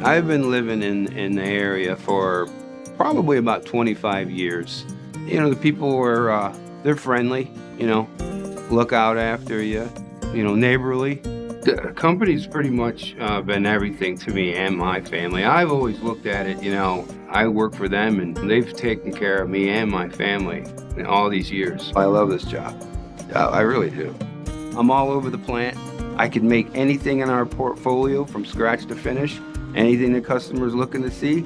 I've been living in the area for probably about 25 years. You know, the people are, they're friendly, you know, look out after you, you know, neighborly. The company's pretty much been everything to me and my family. I've always looked at it, you know, I work for them and they've taken care of me and my family in all these years. I love this job. I really do. I'm all over the plant. I can make anything in our portfolio from scratch to finish, anything the customer's looking to see.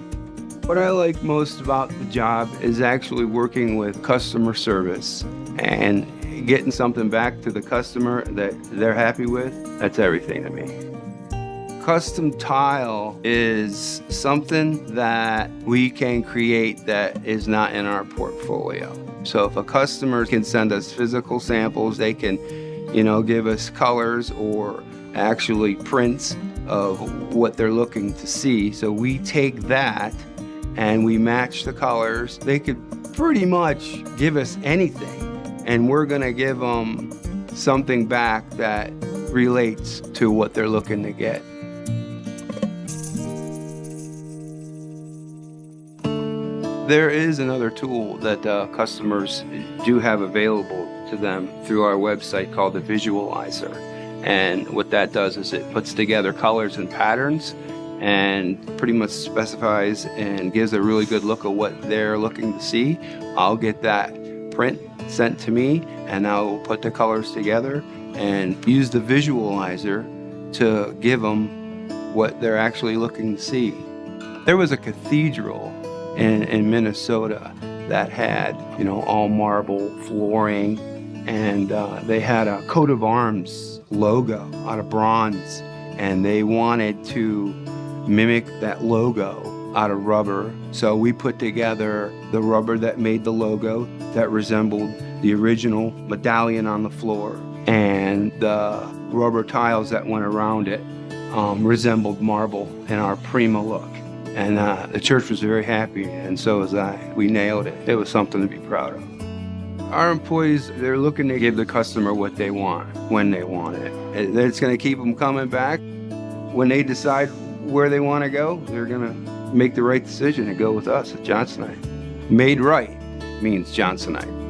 What I like most about the job is actually working with customer service and getting something back to the customer that they're happy with. That's everything to me. Custom tile is something that we can create that is not in our portfolio. So if a customer can send us physical samples, they can, you know, give us colors or actually prints of what they're looking to see. So we take that and we match the colors. They could pretty much give us anything, and we're gonna give them something back that relates to what they're looking to get. There is another tool that customers do have available to them through our website called the Visualizer. And what that does is it puts together colors and patterns and pretty much specifies and gives a really good look of what they're looking to see. I'll get that print sent to me and I'll put the colors together and use the Visualizer to give them what they're actually looking to see. There was a cathedral in Minnesota that had, you know, all marble flooring, and they had a coat of arms logo out of bronze, and they wanted to mimic that logo out of rubber. So we put together the rubber that made the logo that resembled the original medallion on the floor, and the rubber tiles that went around it resembled marble in our prima look. And the church was very happy, and so was I. We nailed it. It was something to be proud of. Our employees, they're looking to give the customer what they want, when they want it. It's going to keep them coming back. When they decide where they want to go, they're going to make the right decision and go with us at Johnsonite. Made right means Johnsonite.